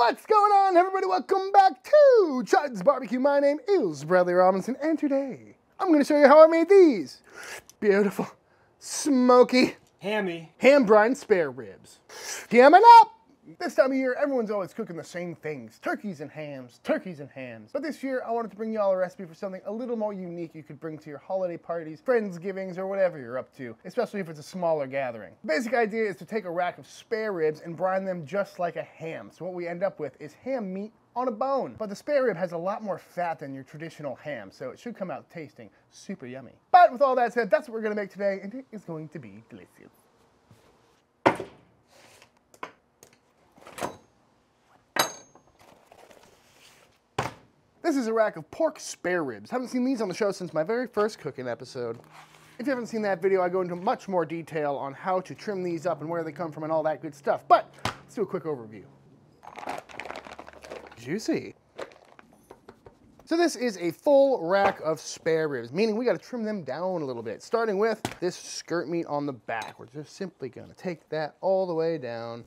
What's going on, everybody? Welcome back to Chuds BBQ. My name is Bradley Robinson, and today I'm going to show you how I made these beautiful, smoky, hammy, hand-brined spare ribs. Gammon up! This time of year, everyone's always cooking the same things. Turkeys and hams, turkeys and hams. But this year, I wanted to bring you all a recipe for something a little more unique you could bring to your holiday parties, friendsgivings, or whatever you're up to, especially if it's a smaller gathering. The basic idea is to take a rack of spare ribs and brine them just like a ham. So what we end up with is ham meat on a bone. But the spare rib has a lot more fat than your traditional ham, so it should come out tasting super yummy. But with all that said, that's what we're gonna make today, and it is going to be delicious. This is a rack of pork spare ribs. Haven't seen these on the show since my very first cooking episode. If you haven't seen that video, I go into much more detail on how to trim these up and where they come from and all that good stuff. But let's do a quick overview. Juicy. So this is a full rack of spare ribs, meaning we got to trim them down a little bit, starting with this skirt meat on the back. We're just simply going to take that all the way down.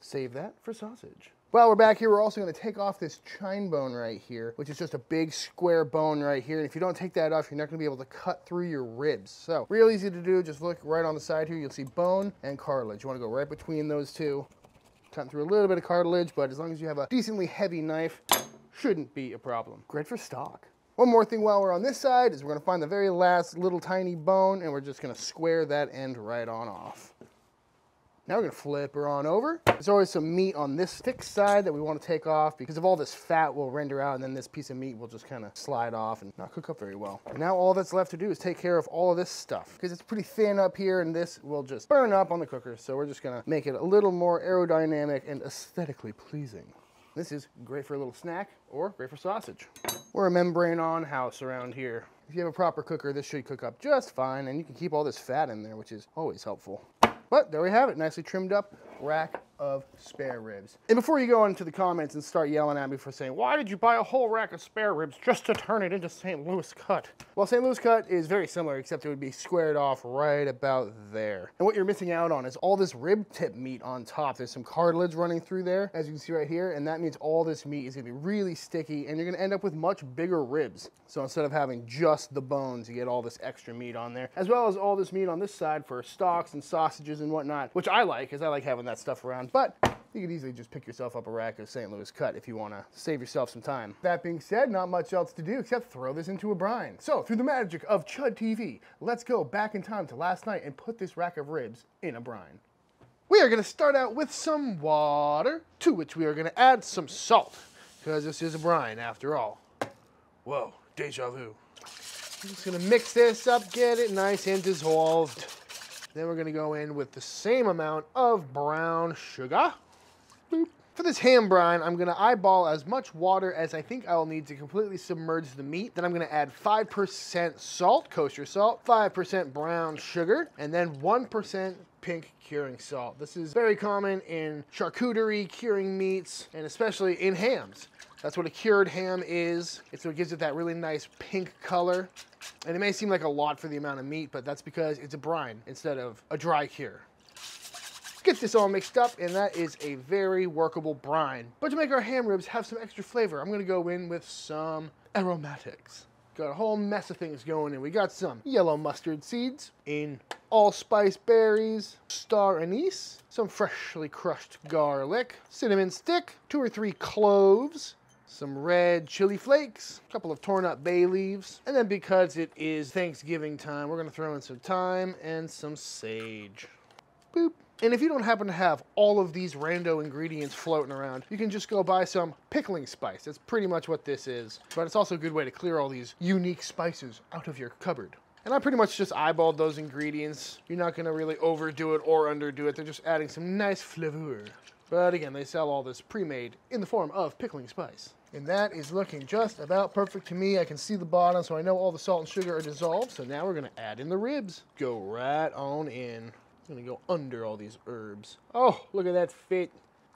Save that for sausage. While we're back here, we're also going to take off this chine bone right here, which is just a big square bone right here. And if you don't take that off, you're not going to be able to cut through your ribs. So real easy to do. Just look right on the side here. You'll see bone and cartilage. You want to go right between those two. Cutting through a little bit of cartilage, but as long as you have a decently heavy knife, shouldn't be a problem. Great for stock. One more thing while we're on this side is we're going to find the very last little tiny bone, and we're just going to square that end right on off. Now we're going to flip her on over. There's always some meat on this thick side that we want to take off because of all this fat will render out, and then this piece of meat will just kind of slide off and not cook up very well. And now all that's left to do is take care of all of this stuff because it's pretty thin up here, and this will just burn up on the cooker. So we're just going to make it a little more aerodynamic and aesthetically pleasing. This is great for a little snack or great for sausage. We're a membrane-on house around here. If you have a proper cooker, this should cook up just fine, and you can keep all this fat in there, which is always helpful. But there we have it, nicely trimmed up rack of spare ribs. And before you go into the comments and start yelling at me for saying, why did you buy a whole rack of spare ribs just to turn it into St. Louis cut? Well, St. Louis cut is very similar, except it would be squared off right about there. And what you're missing out on is all this rib tip meat on top. There's some cartilage running through there, as you can see right here, and that means all this meat is gonna be really sticky, and you're gonna end up with much bigger ribs. So instead of having just the bones, you get all this extra meat on there, as well as all this meat on this side for stocks and sausages and whatnot, which I like, because I like having that stuff around. But you could easily just pick yourself up a rack of St. Louis cut if you want to save yourself some time. That being said, not much else to do except throw this into a brine. So through the magic of Chud TV, let's go back in time to last night and put this rack of ribs in a brine. We are going to start out with some water, to which we are going to add some salt, because this is a brine after all. Whoa, deja vu. I'm just going to mix this up, get it nice and dissolved. Then we're going to go in with the same amount of brown sugar. Boop. For this ham brine, I'm going to eyeball as much water as I think I will need to completely submerge the meat. Then I'm going to add 5% salt, kosher salt, 5% brown sugar, and then 1% pink curing salt. This is very common in charcuterie, curing meats, and especially in hams. That's what a cured ham is. It's what gives it that really nice pink color. And it may seem like a lot for the amount of meat, but that's because it's a brine instead of a dry cure. Get this all mixed up, and that is a very workable brine. But to make our ham ribs have some extra flavor, I'm gonna go in with some aromatics. Got a whole mess of things going in. We got some yellow mustard seeds, in allspice berries, star anise, some freshly crushed garlic, cinnamon stick, 2 or 3 cloves, some red chili flakes, a couple of torn up bay leaves, and then because it is Thanksgiving time, we're gonna throw in some thyme and some sage. Boop. And if you don't happen to have all of these rando ingredients floating around, you can just go buy some pickling spice. That's pretty much what this is. But it's also a good way to clear all these unique spices out of your cupboard. And I pretty much just eyeballed those ingredients. You're not gonna really overdo it or underdo it. They're just adding some nice flavor. But again, they sell all this pre-made in the form of pickling spice. And that is looking just about perfect to me. I can see the bottom, so I know all the salt and sugar are dissolved. So now we're gonna add in the ribs. Go right on in. I'm gonna go under all these herbs. Oh, look at that fit.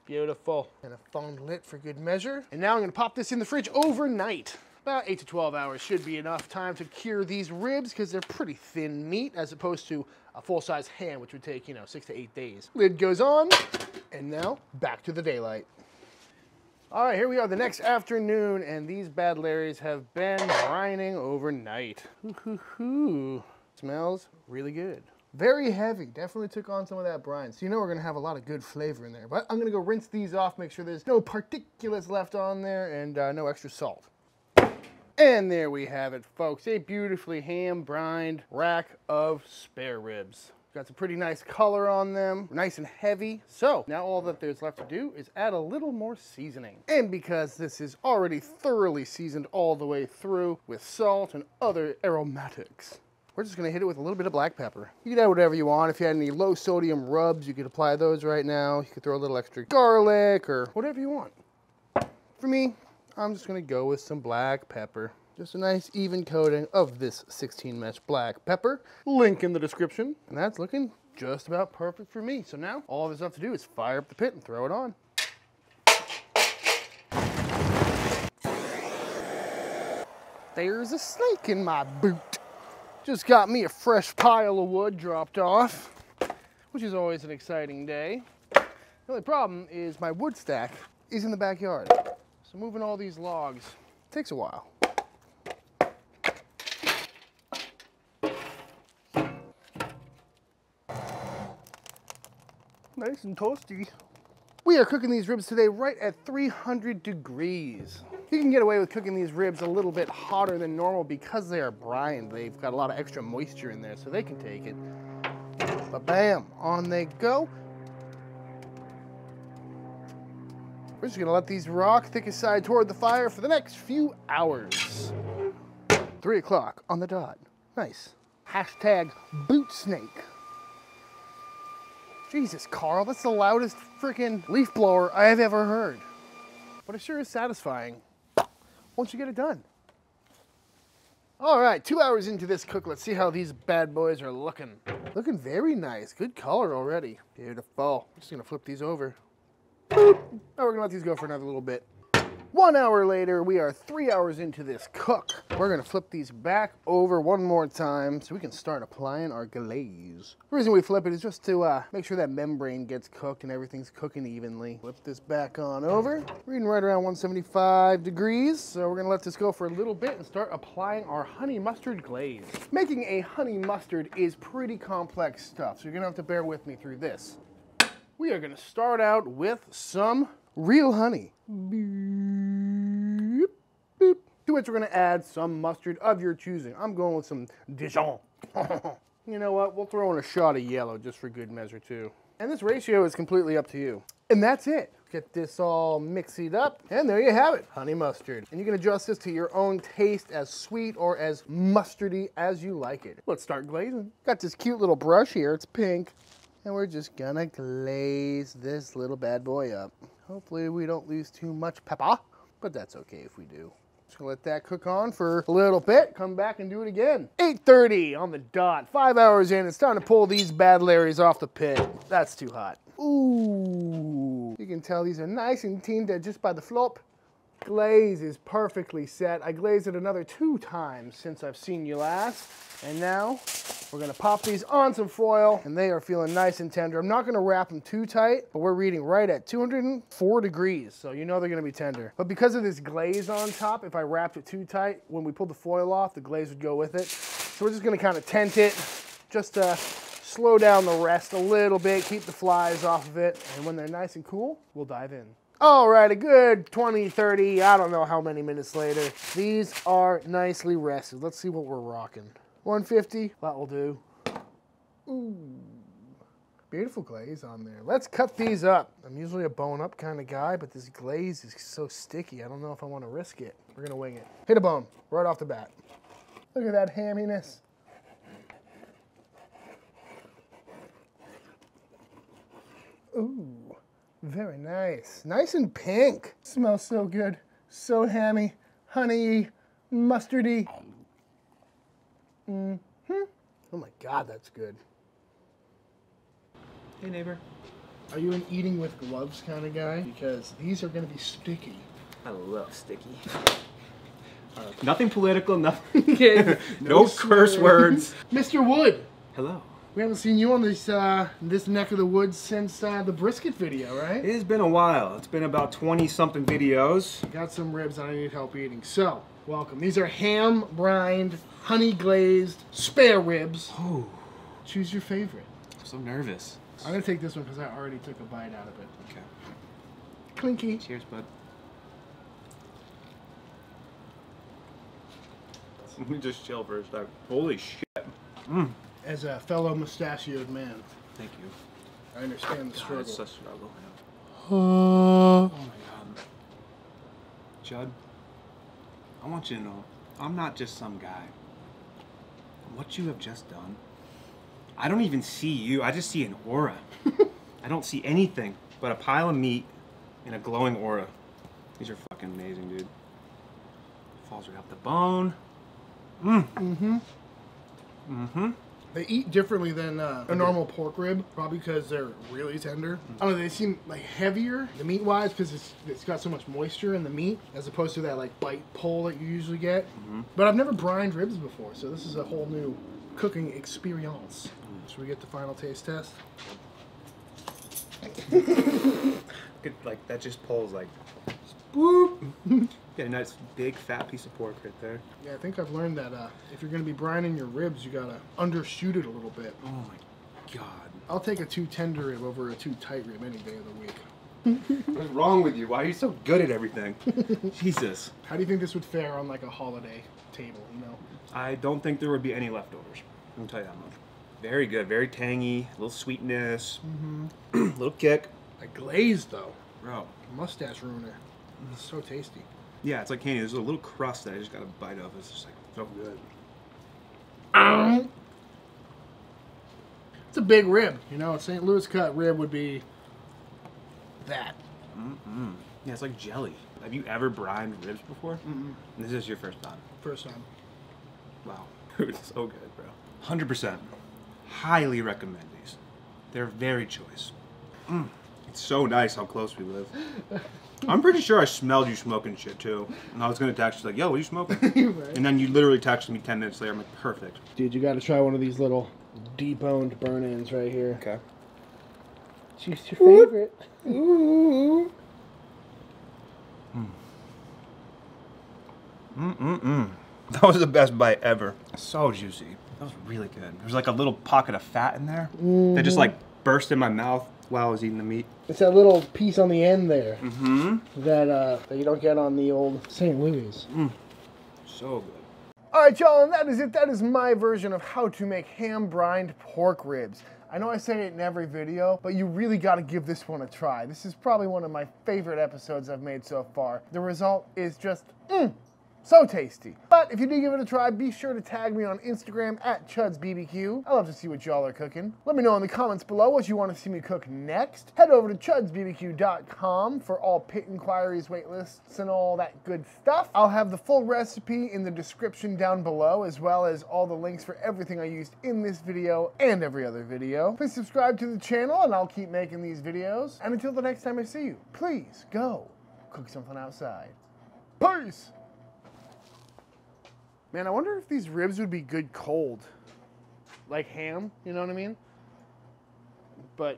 Beautiful. And a fond lit for good measure. And now I'm gonna pop this in the fridge overnight. About 8 to 12 hours should be enough time to cure these ribs because they're pretty thin meat as opposed to a full-size ham, which would take, 6 to 8 days. Lid goes on, and now back to the daylight. All right, here we are the next afternoon, and these bad Larrys have been brining overnight. Smells really good. Very heavy, definitely took on some of that brine. So we're gonna have a lot of good flavor in there. But I'm gonna go rinse these off, make sure there's no particulates left on there and no extra salt. And there we have it, folks. A beautifully ham-brined rack of spare ribs. Got some pretty nice color on them, nice and heavy. So now all that there's left to do is add a little more seasoning. And because this is already thoroughly seasoned all the way through with salt and other aromatics, we're just gonna hit it with a little bit of black pepper. You can add whatever you want. If you had any low sodium rubs, you could apply those right now. You could throw a little extra garlic or whatever you want. For me, I'm just gonna go with some black pepper. Just a nice even coating of this 16 mesh black pepper. Link in the description. And that's looking just about perfect for me. So now all there's left to do is fire up the pit and throw it on. There's a snake in my boot. Just got me a fresh pile of wood dropped off, which is always an exciting day. The only problem is my wood stack is in the backyard. So moving all these logs takes a while. Nice and toasty. We are cooking these ribs today right at 300 degrees. You can get away with cooking these ribs a little bit hotter than normal because they are brined. They've got a lot of extra moisture in there, so they can take it. But bam, on they go. We're just gonna let these rock thick aside toward the fire for the next few hours. 3 o'clock on the dot. Nice. Hashtag boot snake. Jesus, Carl, that's the loudest freaking leaf blower I have ever heard. But it sure is satisfying once you get it done. All right, 2 hours into this cook, let's see how these bad boys are looking. Looking very nice, good color already. Beautiful. I'm just gonna flip these over. Boop. Now we're gonna let these go for another little bit. 1 hour later, we are 3 hours into this cook. We're gonna flip these back over one more time so we can start applying our glaze. The reason we flip it is just to make sure that membrane gets cooked and everything's cooking evenly. Flip this back on over. Reading right around 175 degrees. So we're gonna let this go for a little bit and start applying our honey mustard glaze. Making a honey mustard is pretty complex stuff, so you're gonna have to bear with me through this. We are gonna start out with some real honey. Beep, beep. To which we're gonna add some mustard of your choosing. I'm going with some Dijon. You know what, we'll throw in a shot of yellow just for good measure too. And this ratio is completely up to you. And that's it. Get this all mixied up, and there you have it, honey mustard. And you can adjust this to your own taste, as sweet or as mustardy as you like it. Let's start glazing. Got this cute little brush here, it's pink. And we're just gonna glaze this little bad boy up. Hopefully we don't lose too much pepper, but that's okay if we do. Just gonna let that cook on for a little bit, come back and do it again. 8:30 on the dot, 5 hours in, it's time to pull these bad Larrys off the pit. That's too hot. Ooh, you can tell these are nice and tender just by the flop. Glaze is perfectly set. I glazed it another 2 times since I've seen you last. And now we're gonna pop these on some foil and they are feeling nice and tender. I'm not gonna wrap them too tight, but we're reading right at 204 degrees. So you know they're gonna be tender. But because of this glaze on top, if I wrapped it too tight, when we pulled the foil off, the glaze would go with it. So we're just gonna kind of tent it just to slow down the rest a little bit, keep the flies off of it. And when they're nice and cool, we'll dive in. All right, a good 20, 30, I don't know how many minutes later. These are nicely rested. Let's see what we're rocking. 150, that will do. Ooh, beautiful glaze on there. Let's cut these up. I'm usually a bone up kind of guy, but this glaze is so sticky. I don't know if I want to risk it. We're gonna wing it. Hit a bone right off the bat. Look at that hamminess. Ooh. Very nice. Nice and pink. Smells so good. So hammy, honey-y, mustardy. Oh my God, that's good. Hey neighbor. Are you an eating with gloves kind of guy? Because these are gonna be sticky. I love sticky. Nothing political, nothing. Okay. No curse words. Mr. Wood. Hello. We haven't seen you on this this neck of the woods since the brisket video, right? It has been a while. It's been about 20-something videos. Got some ribs that I need help eating. So, welcome. These are ham brined, honey glazed, spare ribs. Oh. Choose your favorite. I'm so nervous. I'm going to take this one because I already took a bite out of it. Okay. Clinky. Cheers, bud. Let me just chill for a second. Holy shit. Mm. As a fellow mustachioed man, Thank you. I understand the struggle. It's such a struggle. Oh my god. Chud, I want you to know, I'm not just some guy. What you have just done, I don't even see you, I just see an aura. I don't see anything but a pile of meat and a glowing aura. These are fucking amazing, dude. Falls right off the bone. Mm. Mm-hmm. Mm-hmm. They eat differently than a normal pork rib, probably because they're really tender. I don't know, they seem like heavier, the meat-wise, because it's got so much moisture in the meat, as opposed to that like bite pull that you usually get. But I've never brined ribs before, so this is a whole new cooking experience. Should we get the final taste test? Like, that just pulls like, whoop. Get a nice big fat piece of pork right there. Yeah, I think I've learned that if you're going to be brining your ribs, you got to undershoot it a little bit. Oh my god. I'll take a too tender rib over a too tight rib any day of the week. What's wrong with you? Why are you so good at everything? Jesus. How do you think this would fare on like a holiday table, you know? I don't think there would be any leftovers. I'll tell you that much. Very good, very tangy, a little sweetness, little kick. A glaze though. Bro. Mustache ruiner. It's so tasty. Yeah, it's like candy. There's a little crust that I just got a bite of. It's just like so good. It's a big rib. You know, a St. Louis cut rib would be that. Yeah, it's like jelly. Have you ever brined ribs before? This is your first time. First time. Wow. It's so good, bro. 100%. Highly recommend these. They're very choice. It's so nice how close we live. I'm pretty sure I smelled you smoking shit too. And I was gonna text you like, yo, what are you smoking? Right. And then you literally texted me 10 minutes later. I'm like, perfect. Dude, you gotta try one of these little deboned burn-ins right here. Okay. Choose your favorite. Ooh. That was the best bite ever. So juicy. That was really good. There's like a little pocket of fat in there that just like burst in my mouth while I was eating the meat. It's that little piece on the end there that you don't get on the old St. Louis. So good. All right, y'all, and that is it. That is my version of how to make ham-brined pork ribs. I know I say it in every video, but you really got to give this one a try. This is probably one of my favorite episodes I've made so far. The result is just, so tasty. But if you do give it a try, be sure to tag me on Instagram at ChudsBBQ. I love to see what y'all are cooking. Let me know in the comments below what you want to see me cook next. Head over to ChudsBBQ.com for all pit inquiries, wait lists, and all that good stuff. I'll have the full recipe in the description down below, as well as all the links for everything I used in this video and every other video. Please subscribe to the channel, and I'll keep making these videos. And until the next time I see you, please go cook something outside. Peace! Man, I wonder if these ribs would be good cold. Like ham, you know what I mean? But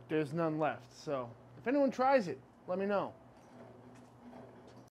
there's none left, so if anyone tries it, let me know.